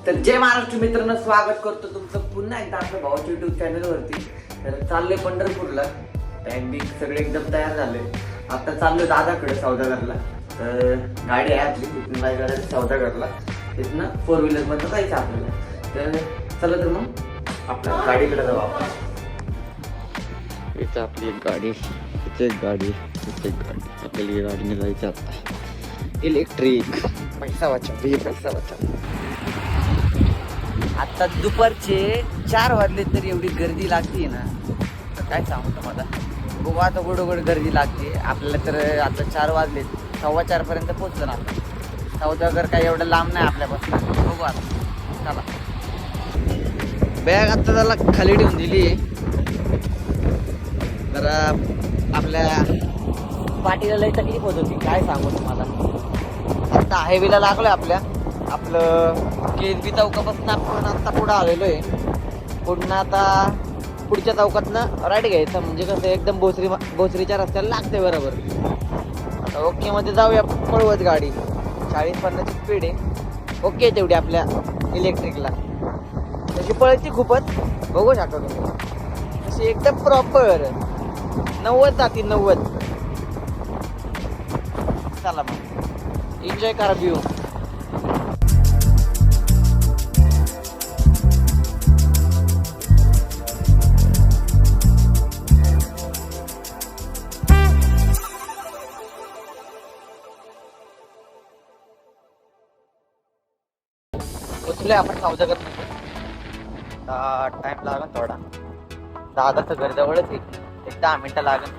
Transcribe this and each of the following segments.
तर जय महाराष्ट्र मित्रांनो, स्वागत करतो तुमचं पुन्हा एकदा आपल्या भावाच्या युट्यूब चॅनलवरती. तर चाललोय पंढरपूरला. बॅग बिग सगळे एकदम तयार झाले. आता चाललोय दादाकडे सौदागरला. तर गाडी आहे आपली, तिथून काय करायचं सौदागरला, तिथनं 4 व्हीलरमधनं जायचं आपल्याला. तर चला तर मग आपल्या गाडीकडे जाऊ आपण. इथं आपली एक गाडी, इथे एक गाडी, इथे एक गाडी. आपल्याला या गाडीने जायचं आता. इलेक्ट्रिक, पैसा वाचव, पैसा वाचव. आता दुपारचे 4 वाजले तरी एवढी गर्दी लागते ना, तर काय सांगू तुम्हाला. बघू आता गोडोगोड गर्दी लागते आपल्याला. तर आता 4 वाजले, 4:15 पर्यंत पोहोचलो ना आपण. सौदागर काय एवढं लांब नाही आपल्यापासून. बघू आता, चला. बॅग आता त्याला खाली ठेवून दिली. जरा आपल्या पाठीला लई तकलीफ होत होती, काय सांगू तुम्हाला. आता हायवेला लागलोय आपलं केसबी चौकापासून आपण आता पुढं आलेलो आहे. पुढनं आता पुढच्या चौकातनं राईट घ्यायचं, म्हणजे कसं एकदम भोसरीच्या रस्त्याला लागते बरोबर. आता ओके मध्ये जाऊया पळवत गाडी. 40-50 स्पीड आहे. ओके तेवढी आपल्या इलेक्ट्रिकला तशी पळती खूपच, बघू शकता तुम्ही. तशी एकदम प्रॉपर 90 जाती 90. चला मग एन्जॉय करा व्ह्यू. पोचलोय आपण सौदागर. टाइम लागेल थोडा. दादाचं घर जवळच आहे, एक 10 मिनिटं लागेल.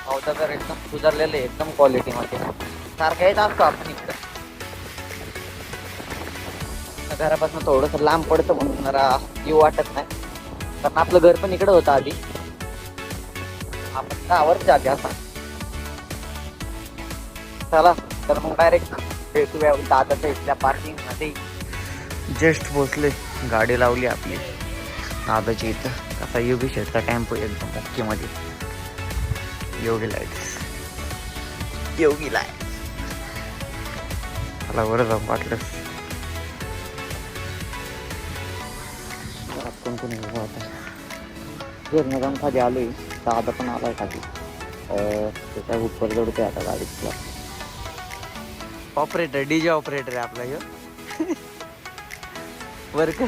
सौदागर एकदम सुधारलेलं आहे, एकदम क्वालिटीमध्ये. सारखं येत असतो आपण इकडं. घरापासून थोडंसं लांब पडतं म्हणून जरा येऊ वाटत नाही, कारण आपलं घर पण इकडं होतं आधी. आपण 10 वर्ष आधी असा. चला तर मग डायरेक्ट भेटूया दादाच्या इथल्या पार्किंग मध्ये. जस्ट पोचले, गाडी लावली आपली दादाची इथं. आता योगी शेटचा टेम्पो एकदम ओके मध्ये. योगी लाईट्स, योगी लाईट. मला बरं जाऊन वाटलं. कोण कोणी उभं होता. फिरणं जाऊन खाली आलोय. दादा पण आलाय खाली. त्याच्या उपर जोडतोय आता गाडीतला. ऑपरेटर, डीजे ऑपरेटर आहे आपला ह्यो. वर्क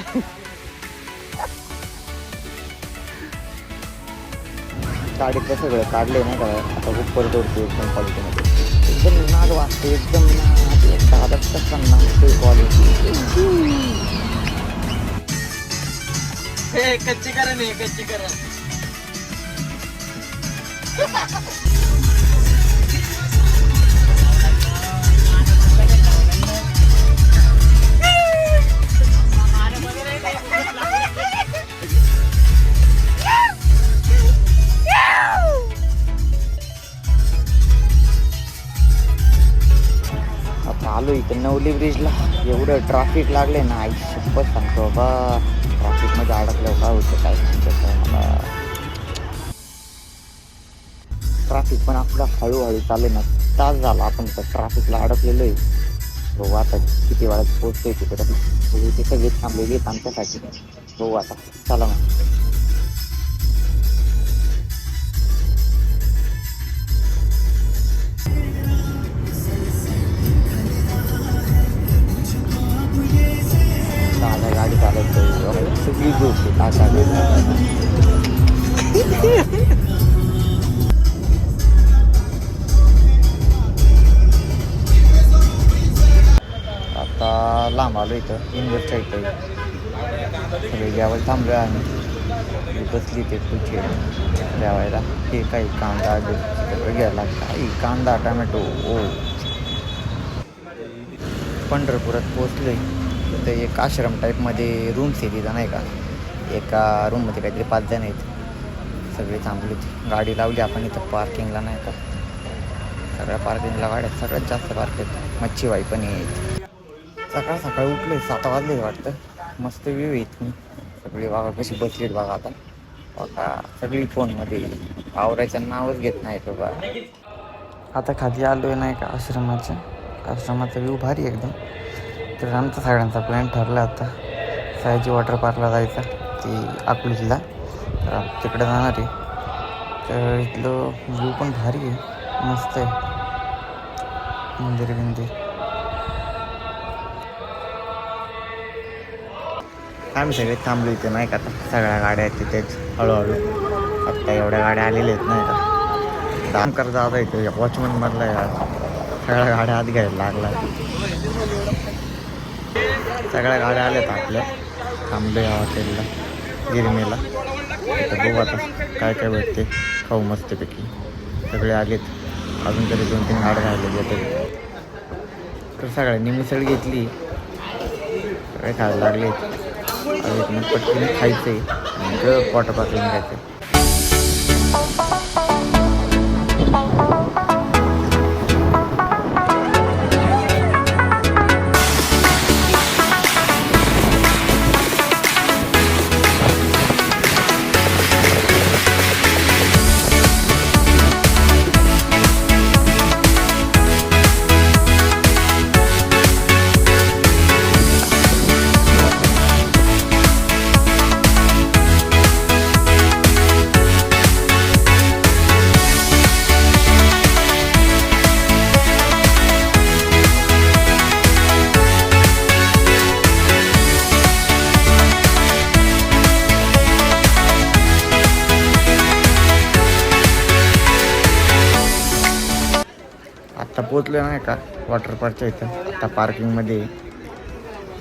गाडीतलं सगळं काढलंय नाही का. आता उपर जोडतोय एकदम क्वालिटीमध्ये. एकदम नाद वाटते, एकदम नाद. दादा कसा नाचतोय क्वालिटी. कच्ची करण आहे, कच्ची करण. आता आलो इथं नवली ब्रिजला. एवढं ट्रॅफिक लागले ना, आई शपथ सांगतो बाबा. ट्रॅफिकमध्ये अडकल्यावर काय होतं काय सांगतो मला. ट्रॅफिक पण आपलं हळूहळू चालले ना. तास झाला आपण तर ट्रॅफिकला अडकलेलो आहे. बघू आता किती वेळात पोहोचतोय तिकडे. बघू ते सगळे थांबलेली आहेत आमच्यासाठी. बघू आता, चला मग. दादा गाडी चालवतोय. सगळी गोष्टी तासा आता लांब आलो इथं इन्व्हेस्टच्या इथं. सगळे जेवायला थांबलो आम्ही. बसली ते खुर्ची जेवायला. हे काही कांदा घ्यायला, काही कांदा टमॅटो. ओ पंढरपुरात पोचलोय. तिथं एक आश्रम टाईपमध्ये रूम्स आहे तिथं नाही का. एका रूममध्ये काहीतरी 5 जण आहेत. सगळे थांबलेत. गाडी लावली आपण इथं पार्किंगला नाही का. सगळ्या पार्किंगला गाड्या सगळ्यात जास्त पार्क आहेत. मच्छीबाई पण आहेत. सकाळ सकाळी उठले, 7 वाजले वाटतं. मस्त व्ह्यू आहे इथून. सगळी बघा कशी बसलीत बघा. आता बघा सगळी फोनमध्ये. आवरायचं नावच घेत नाही बाबा. आता खाली आलोय नाही का आश्रमाचा व्ह्यू भारी एकदम. तर आमचा सगळ्यांचा प्लॅन ठरला आता सयाजी वॉटर पार्कला जायचा ती अकलूजला. तर आपण तिकडे जाणार आहे. तर इथलं व्ह्यू पण भारी आहे, मस्त आहे. मंदिर आम्ही सगळे थांबलो इथे नाही का. आता सगळ्या गाड्या आहेत तिथेच हळूहळू. आत्ता एवढ्या गाड्या आलेल्या आहेत नाही का. दाम कर जाता इथे वॉचमन मधला यार सगळ्या गाड्या आत घ्यायला लागला. सगळ्या गाड्या आल्यात आपल्या. थांबलो या हॉटेलला गिरमेला. तर बघू आता काय काय भेटते खाऊ मस्तपैकी. सगळे आलेत, अजून तरी 2-3 गाड्या राहिलेल्या तरी. तर सगळ्यांनी मिसळ घेतली, सगळे खायला लागले. मग पटकन खायचं आहे, पोटापासून घ्यायचं. आता पोचलो नाही का वॉटर पार्कच्या इथं. आता पार्किंगमध्ये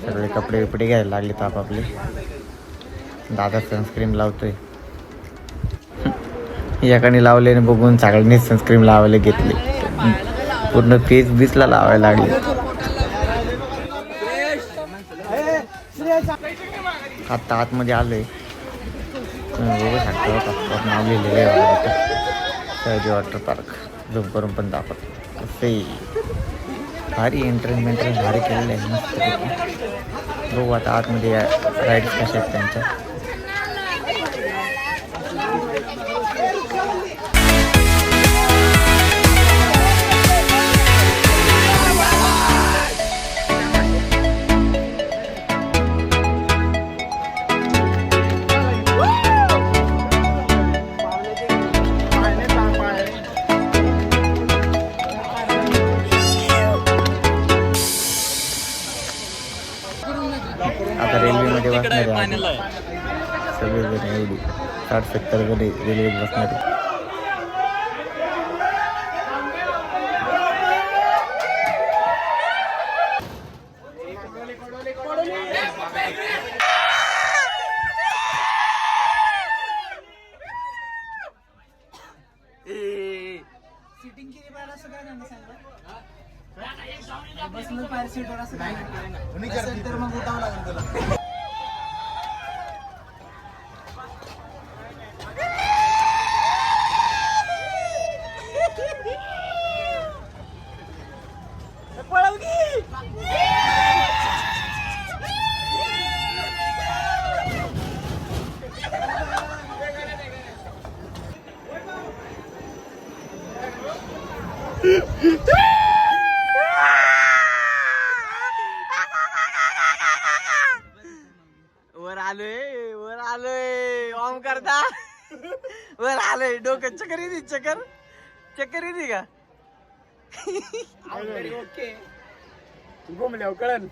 सगळे कपडे बिपडे घ्यायला लागले तर आपापले. दादा सनस्क्रीन लावतोय. याकडे लावले बघून सगळ्यांनी सनस्क्रीन लावायला घेतली. पूर्ण फेस बीसला लावायला लागले. आत्ता आतमध्ये आलोय. बघू शकता होता नाव लिहिलेलं आहे सयाजी वॉटर पार्क. झूम करून पण दाखवतो. असे भारी एंटरटेनमेंट भारी केलेलं आहे मस्त. बघू आता आतमध्ये राईड्स कशा आहेत त्यांच्या. आता रेल्वेमध्ये बसणार आहे सगळेजण. एवढी 60-70 मध्ये रेल्वेत बसणार आहे. तर मग उठावं लागेल तुला. वर आलोय ऑम करता. वर आलोय. डोकं चक्कर येते. चक्कर येते का. ओके घुमल्यावर कळन.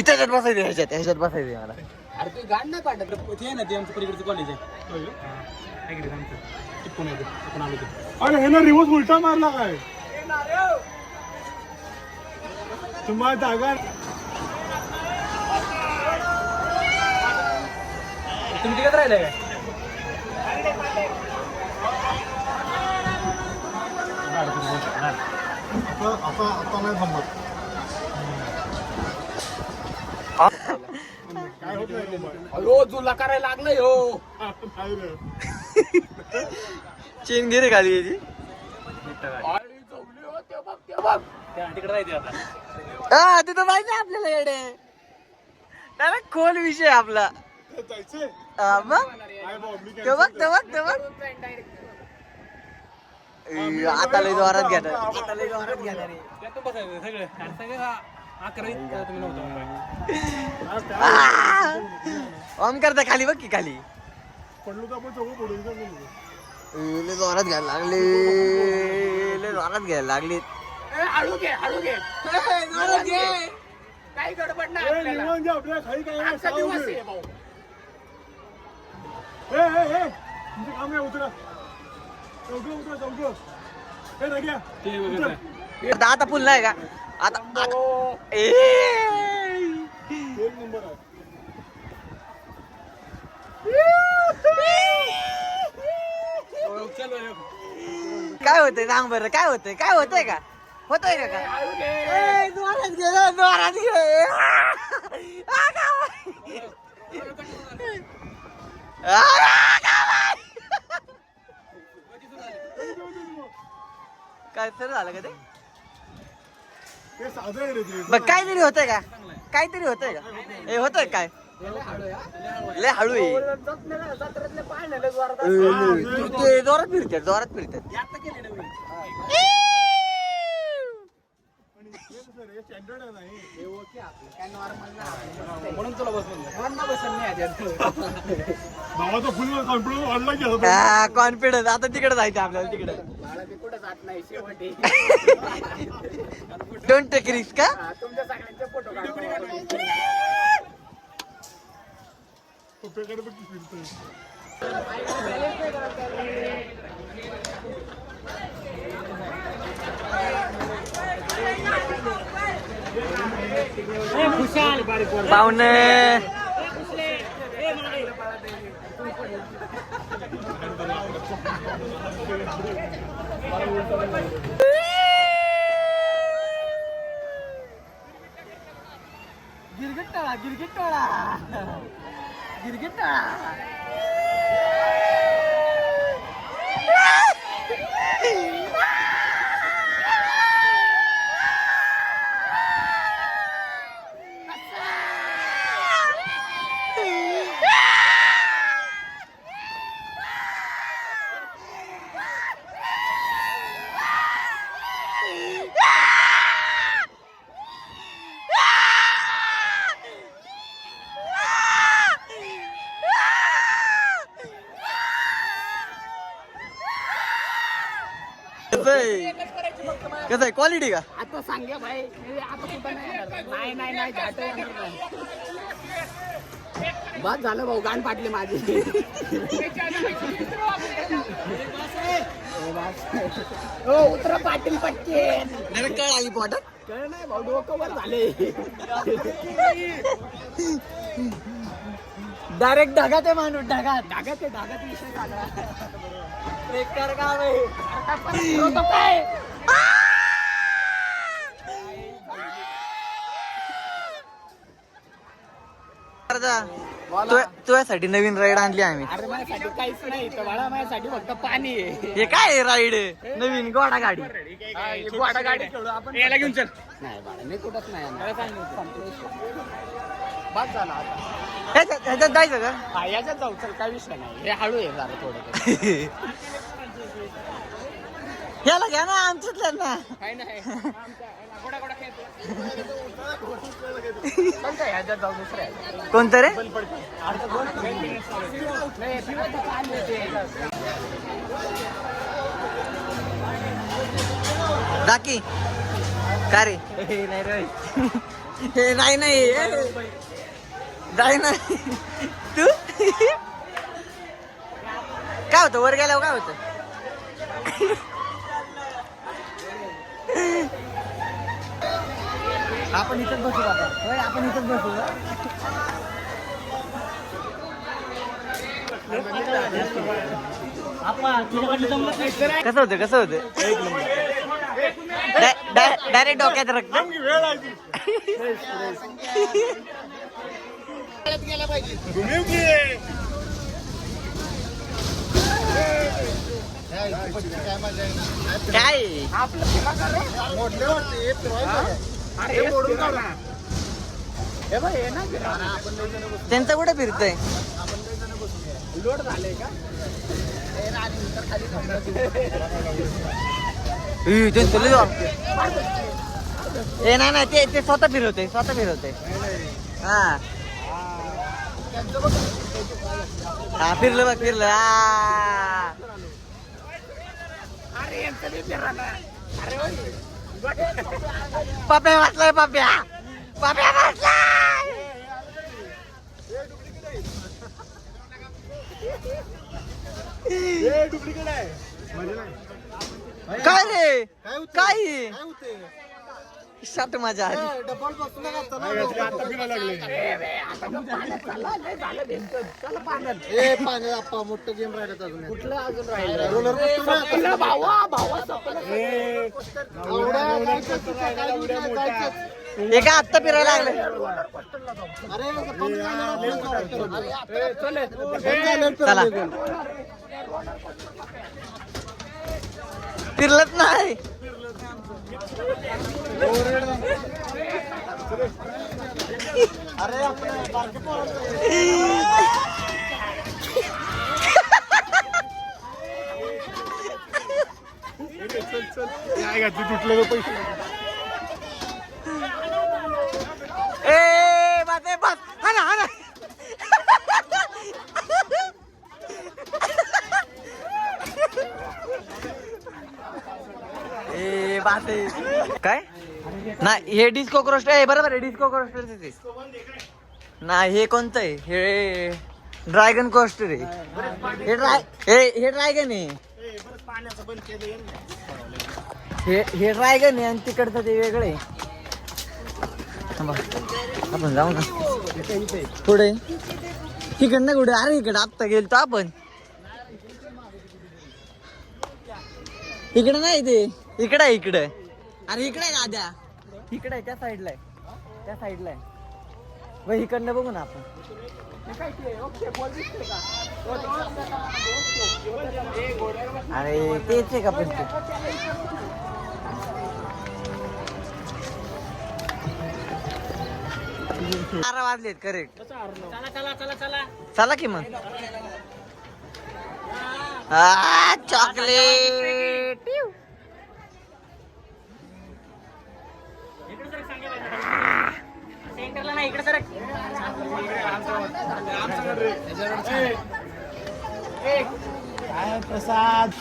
त्याच्यात बसायचं. ह्याच्यात बसायचं मला. अरे तू गाड नाही पाठत ते ना. ते आमचं पलीकडचं कॉलेज आहे. अरे हे ना रिवर्स उलटा मारला काय तुम्हाला जागा. तुम्ही तिकडे राहिले काय. आता नाही थांबत. काय होत नाही तुला करायला लागलं हो. चेन घे रे खाली याची. तिकडे राहायचे आता. तिथं माहिती आहे आपल्याला येडे. नाही खोल विषय आपला. जायचंय मग काय भाऊ, मी ते बघ. आता लय जोरात घेणार आता लय जोरात घेणार आहे. ऑन करता खाली बघ की खाली पडलो तर आपण चौघ पडू लय जोरात घ्यायला लागले लय जोरात घ्यायला लागले हळू घे काही गडबड नाही आपल्याला. आपल्या खाली काय नाही, आजचा साव दिवस घे. आहे भाऊ. तुमचं काम आहे उतरा चौघ हे रग्या उतर. आता पुल नाही का आता ए एक नंबर आहे काय होतंय सांग बरं काय होतंय का होतंय का काय ए, जोरात घे रे, जोरात घे आ, काय? काय तर झालं का ते ते साधं आहे रे ते. बघ काहीतरी होतंय का काहीतरी होतंय का ए होतंय काय लय हळू आहे जत्रेतले पाय नेले जोरात. ते जोरात फिरतात आणि हे कसं रे, स्टँडर्ड आहे नाही. म्हणून तुला बसून नाही भावाचा फुल कॉन्फिडन्स वाढला की आता. कॉन्फिडन्स आता तिकडे जायचं आपल्याला तिकडे बाळा मी कुठं जात नाही शेवटी. डोंट टेक रिस्क का तुमच्या सगळ्यांचे फोटो काढतो. पप्प्याकडे पण फिरतोय. पाहुणे कसं आहे क्वालिटी का आता सांगे भाई आता कुठं नाही येणार. नाही घाट येणार. बस झालं भाऊ गाण पाडले माझी. हो उतरा पाटील पटकेन. कळ आली पोटात कळ नाही भाऊ डोकं वर झाले. डायरेक्ट ढगात आहे माणूस ढागात विषय काढला. बेकार काम आहे होतं काय तुझ्यासाठी नवीन राईड आणली आम्ही अरे माझ्यासाठी काहीच नाही इथं बाळा माझ्यासाठी फक्त पाणी आहे. हे काय राईड नवीन घोडा गाडी गोडा गाडी खेळू आपण. याला घेऊन चल. नाही बाळा मी कुठंच नाही येणार. बस झाला आता. ह्याच्यात जायचं का हा याच्यात जाऊ चल काय विषय नाही. हे हळू आहे जरा थोडं. ह्याला घ्या ना आमच्यातल्या ना काय नाही ह्याच्यात जाऊ दुसऱ्या कोणतं रे दाकी का रे हे नाही तू काय होतं वर गेल्यावर काय होतं आपण इथंच बसू बाबा होय आपण इथंच बसू कसं होतं डायरेक्ट डोक्यात रक्त वेळ आहे ती. घुमीव की. काय मोठले वाटते, हे फिरवायचं. हे मोडून काढा. हे बघ हे ना त्यांचं कुठे फिरतंय लोड झाले का ए नाही ते स्वतः फिरवते हा हा फिरलं बघ फिरलं पाप्या वाचलाय पाप्या वाचलाय डुप्लिकेट आहे काय रे काय होते काय काय होते शर्ट माझ्या आधी डबल बसून पाण्यात आप्पा मोठं गेम राहिलं अजून कुठलं अजून राहिलं रोलर हे काय आत्ता फिरायला लागले चला फिरलत नाही अरे आपण तुटलं पैसे बस हा ना ए बात काय नाही हे डिस्को क्रोस्टर आहे बरोबर आहे डिस्को क्रोस्टर नाही हे कोणतं आहे हे ड्रॅगन कोस्टर आहे हे ड्रॅगन आहे हे ड्रॅगन आहे आणि तिकडचं ते वेगळं आहे आपण जाऊ ना पुढे तिकडनं कुठे अरे इकडे आत्ता गेलतो आपण इकडे नाही ते इकडे आहे इकडे अरे इकडे आहे गाद्या इकडे आहे त्या साईडला आहे मग इकडनं बघू ना आपण अरे तेच आहे का पण ते 12 वाजलेत करेक्ट चला की मग चॉकलेट सेंटरला नाही इकडे सर प्रसाद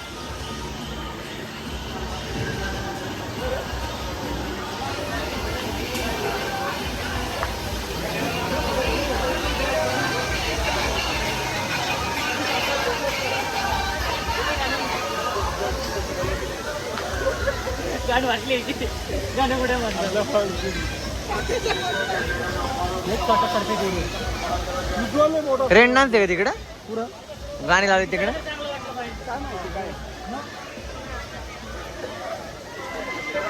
गाणं वाटली गाणं कुठे म्हटलं रेंट नाही का तिकडं गाणी लावली तिकडं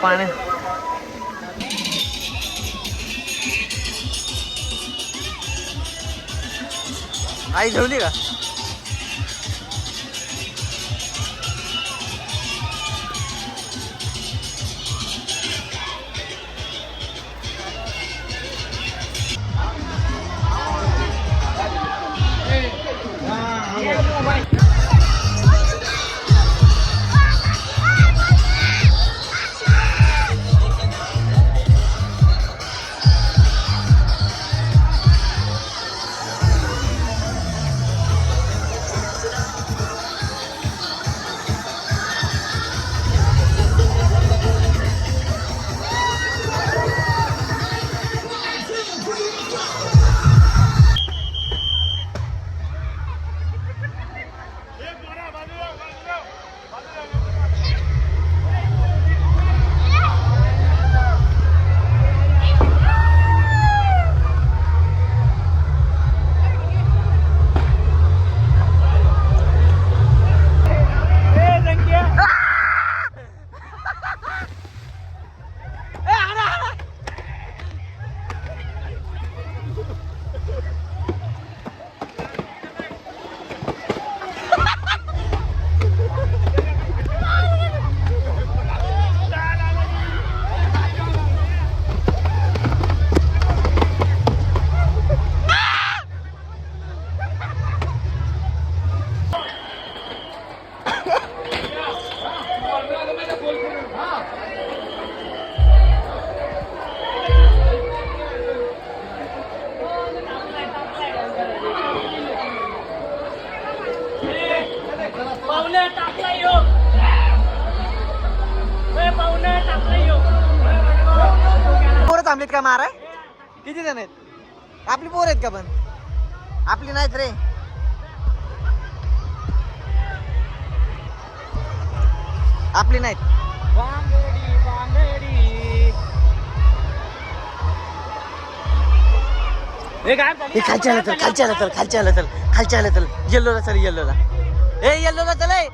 पाण्या आई ठेवली का पोरं थांबलीत का माराय? किती जण आहेत? आपली पोरं आहेत का पण? आपली नाहीत रे. आपली नाहीत. हे खालच्या आलं चल येल्लोला चल येल्लोला चल ए.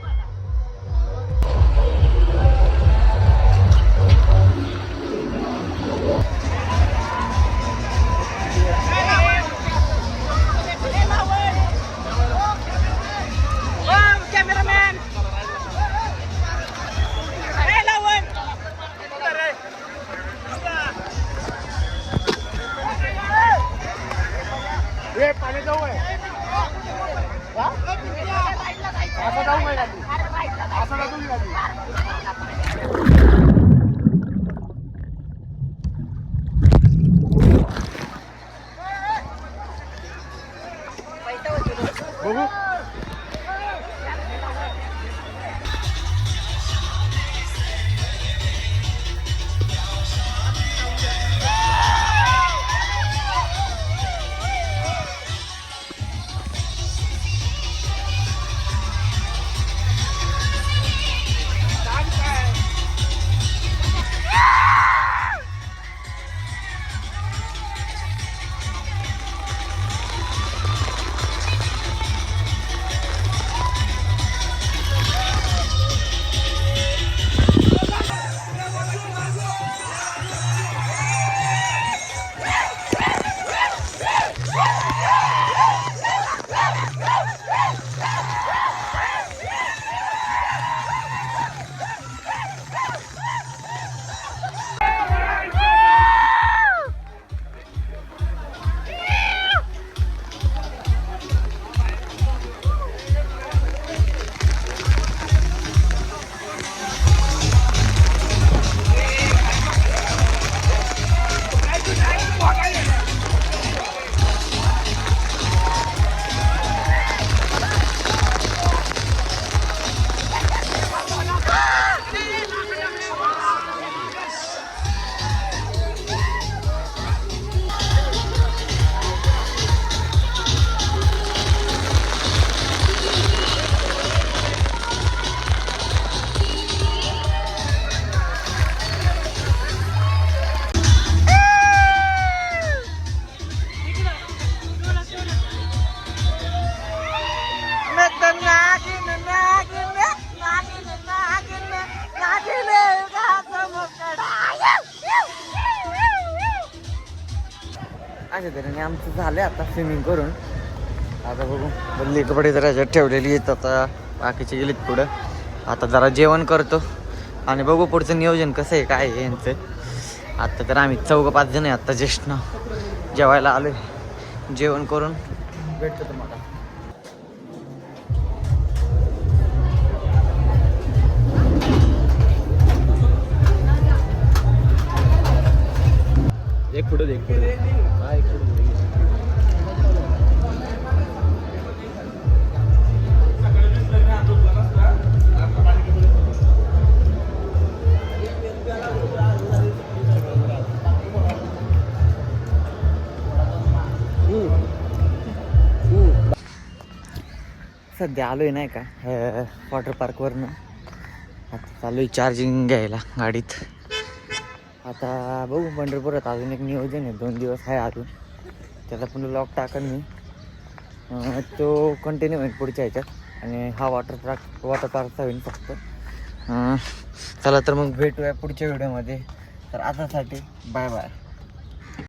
अशा तऱ्हेने आमचं झालंय आता स्विमिंग करून. आता बघू बदली कपडे जरा ह्याच्यात ठेवलेली आहेत. आता बाकीचे गेलेत पुढं. आता जरा जेवण करतो आणि बघू पुढचं नियोजन कसं आहे काय आहे यांचं. आत्ता तर आम्ही 4-5 जण आहे. आत्ता जस्ट ना जेवायला आलोय. जेवण करून भेटतो तुम्हाला. एक फोटो दे, एक फोटो दे. हा, एक फोटो दे. सध्या आलोय नाही का वॉटर पार्कवरनं. आता चालू आहे चार्जिंग घ्यायला गाडीत. आता बघू पंढरपुरात अजून एक नियोजन आहे. 2 दिवस आहे अजून. त्याचा पण लॉक टाकन मी. तो कंटिन्यू होईल पुढच्या ह्याच्यात. आणि हा वॉटर पार्कचा होईल फक्त. चला तर मग भेटूया पुढच्या व्हिडिओमध्ये. तर आतासाठी बाय बाय.